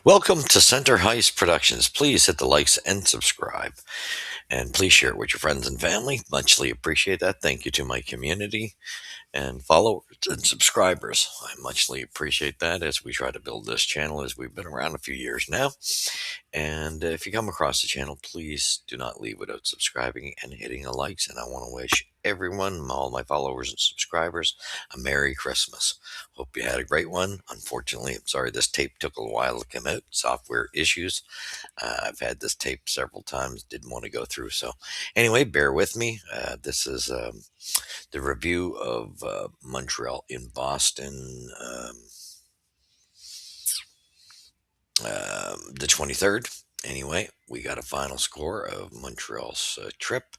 Welcome to Center Heist Productions. Please hit the likes and subscribe. And please share it with your friends and family. Muchly appreciate that. Thank you to my community and followers and subscribers. I muchly appreciate that as we try to build this channel as we've been around a few years now. And if you come across the channel, please do not leave without subscribing and hitting the likes. And I want to wish everyone, all my followers and subscribers, a Merry Christmas. Hope you had a great one. Unfortunately, I'm sorry this tape took a while to come out. Software issues. I've had this tape several times, didn't want to go through. So, anyway, bear with me. This is the review of Montreal in Boston, the 23rd. Anyway, we got a final score of Montreal's trip,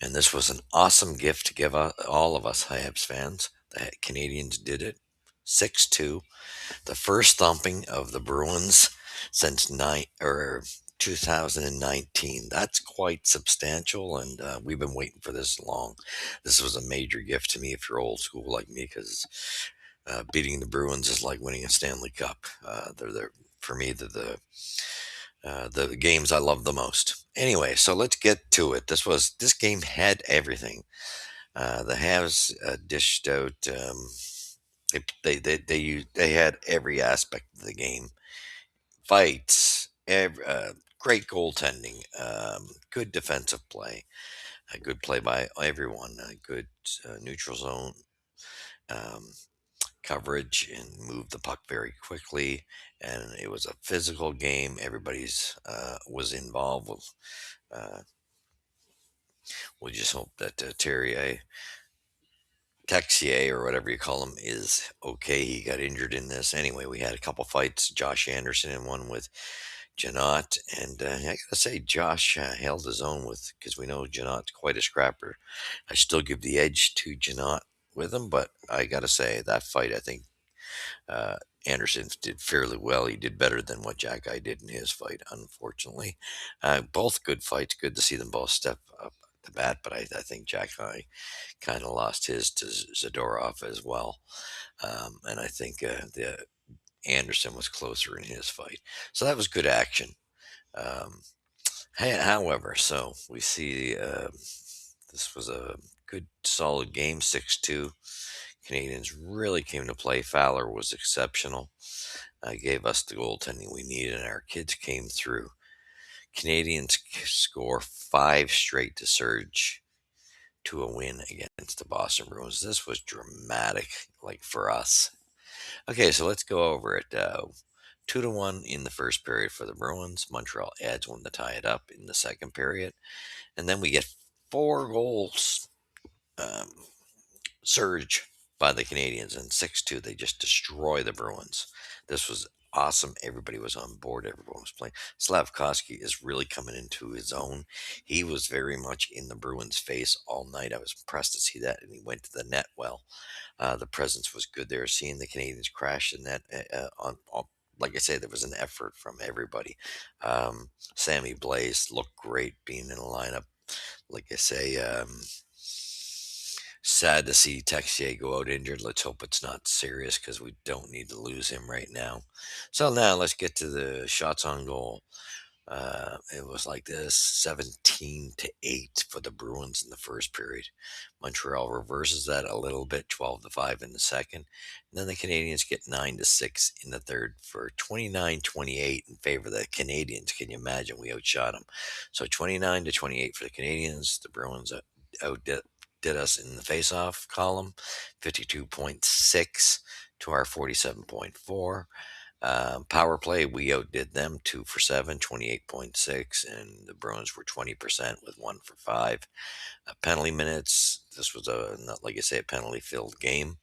and this was an awesome gift to give all of us Habs fans. The Canadians did it 6-2, the first thumping of the Bruins since 2019. That's quite substantial, and we've been waiting for this long. This was a major gift to me if you're old school like me, because beating the Bruins is like winning a Stanley Cup. They're for me the games I love the most. Anyway, so let's get to it. This game had everything. The Habs dished out. They had every aspect of the game. Fights, great goaltending, good defensive play, a good play by everyone, a good neutral zone um, coverage, and moved the puck very quickly. And it was a physical game. Everybody's was involved. Uh, we just hope that Texier, or whatever you call him, is okay. He got injured in this. Anyway, we had a couple fights. Josh Anderson in one with Janot, and I gotta say, Josh held his own with, because we know Janot's quite a scrapper. I still give the edge to Janot with him, but I gotta say that fight, I think uh, Anderson did fairly well. He did better than what Jack Guy did in his fight, unfortunately. Both good fights. Good to see them both step up to bat, but I think Jack Guy kind of lost his to Zadorov as well. And I think the Anderson was closer in his fight. So that was good action. Um, However, so we see this was a good, solid game, 6-2. Canadians really came to play. Fowler was exceptional. Gave us the goaltending we needed, and our kids came through. Canadians score five straight to surge to a win against the Boston Bruins. This was dramatic, like for us. Okay, so let's go over it. 2-1 in the first period for the Bruins. Montreal adds one to tie it up in the second period. And then we get four goals um, surge by the Canadians, and 6-2. They just destroy the Bruins. This was awesome. Everybody was on board. Everyone was playing. Slavkovsky is really coming into his own. He was very much in the Bruins' face all night. I was impressed to see that, and he went to the net well. The presence was good there. Seeing the Canadians crash the net like I say, there was an effort from everybody. Sammy Blaze looked great being in the lineup. Like I say, sad to see Texier go out injured. Let's hope it's not serious, because we don't need to lose him right now. So now let's get to the shots on goal. It was like this, 17-8 for the Bruins in the first period. Montreal reverses that a little bit, 12-5 in the second. And then the Canadians get 9-6 in the third for 29-28 in favor of the Canadians. Can you imagine? We outshot them. So 29-28 for the Canadians. The Bruins outdid us in the face-off column, 52.6 to our 47.4. Power play, we outdid them 2 for 7, 28.6, and the Bruins were 20% with 1 for 5. Penalty minutes, this was not, like I say, a penalty filled game,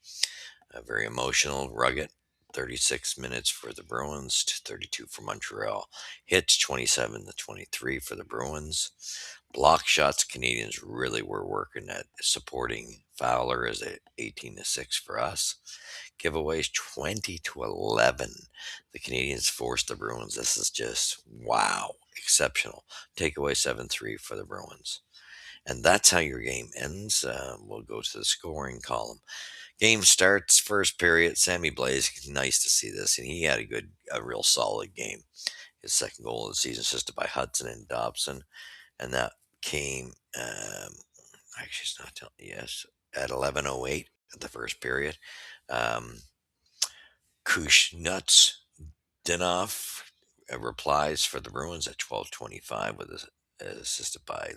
very emotional, rugged. 36 minutes for the Bruins to 32 for Montreal. Hits 27-23 for the Bruins. Block shots, Canadians really were working at supporting Fowler as a 18-6 for us. Giveaways 20-11. The Canadians forced the Bruins. This is just wow, exceptional. Takeaway 7-3 for the Bruins. And that's how your game ends. We'll go to the scoring column. Game starts, first period. Sammy Blaze, nice to see this, and he had a real solid game. His second goal of the season, assisted by Hudson and Dobson, and that came. Actually, it's not telling. Yes, at 11:08 at the first period. Um, Kush Dinoff replies for the Bruins at 12:25 with assisted by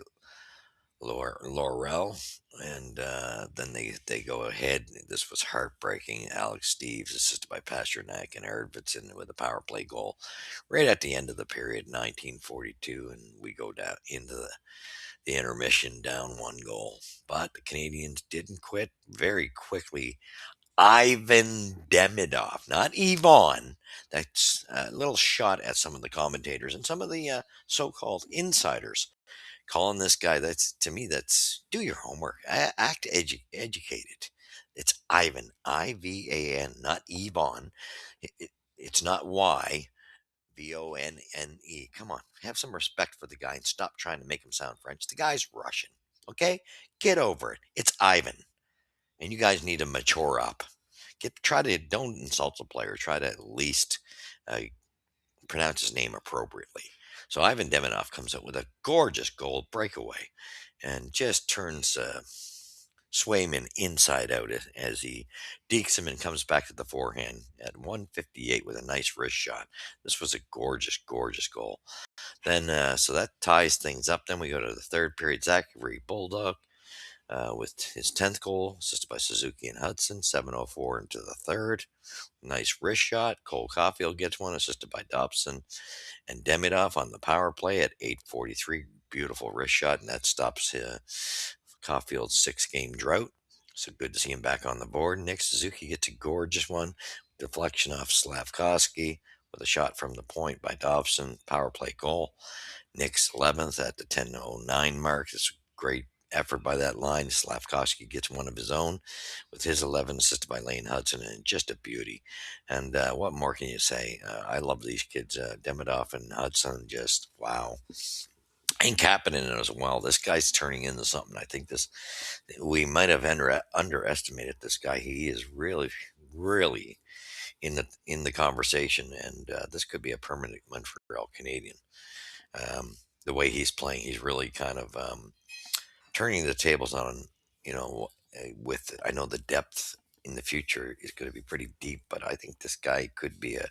Laurel, and then they go ahead. This was heartbreaking. Alex Steves, assisted by Pasternak and Arvidsson, with a power play goal right at the end of the period, 1942, and we go down into the intermission down one goal. But the Canadians didn't quit very quickly. Ivan Demidov, not Yvonne. That's a little shot at some of the commentators and some of the so-called insiders calling this guy. That's, to me, that's, do your homework. Act educated. It's Ivan, Ivan, not Yvonne. It's not Vone. Come on, have some respect for the guy and stop trying to make him sound French. The guy's Russian. Okay, get over it. It's Ivan, and you guys need to mature up. Try to don't insult the player. Try to at least uh, pronounce his name appropriately. So Ivan Demidov comes up with a gorgeous goal breakaway and just turns Swayman inside out as he dekes him and comes back to the forehand at 158 with a nice wrist shot. This was a gorgeous, gorgeous goal. Then, so that ties things up. Then we go to the third period. Zachary Bulldog with his 10th goal, assisted by Suzuki and Hudson, 7:04 into the third. Nice wrist shot. Cole Caulfield gets one, assisted by Dobson and Demidov on the power play at 8:43. Beautiful wrist shot, and that stops Caulfield's 6-game drought. So good to see him back on the board. Nick Suzuki gets a gorgeous one. Deflection off Slavkovsky with a shot from the point by Dobson. Power play goal. Nick's 11th at the 10:09 mark. It's a great effort by that line. Slavkovsky gets one of his own with his 11, assisted by Lane Hudson, and just a beauty. And what more can you say? I love these kids, Demidov and Hudson. Just wow. And Kapanen as well. This guy's turning into something. I think we might have underestimated this guy. He is really, really in the conversation, and this could be a permanent Montreal Canadian. The way he's playing, he's really kind of turning the tables on, with, I know the depth in the future is going to be pretty deep, but I think this guy could be a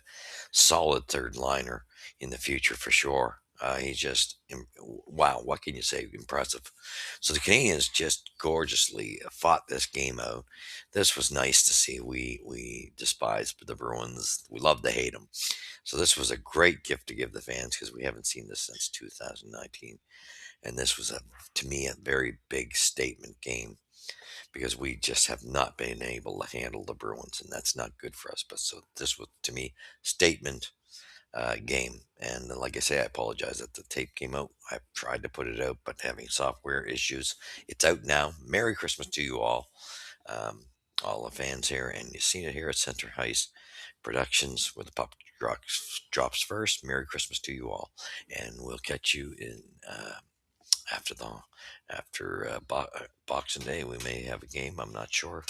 solid third liner in the future for sure. He's just, wow, what can you say? Impressive. So the Canadians just gorgeously fought this game out. This was nice to see. We despise the Bruins. We love to hate them. So this was a great gift to give the fans because we haven't seen this since 2019. And this was, to me, a very big statement game because we just have not been able to handle the Bruins, and that's not good for us. But so this was, to me, statement game. And like I say, I apologize that the tape came out. I tried to put it out, but having software issues, it's out now. Merry Christmas to you um, all the fans here, and you've seen it here at Center Heist Productions, where the pup drops first. Merry Christmas to you all, and we'll catch you in. After Boxing Day, we may have a game. I'm not sure.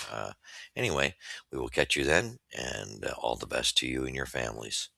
Anyway, we will catch you then, and all the best to you and your families.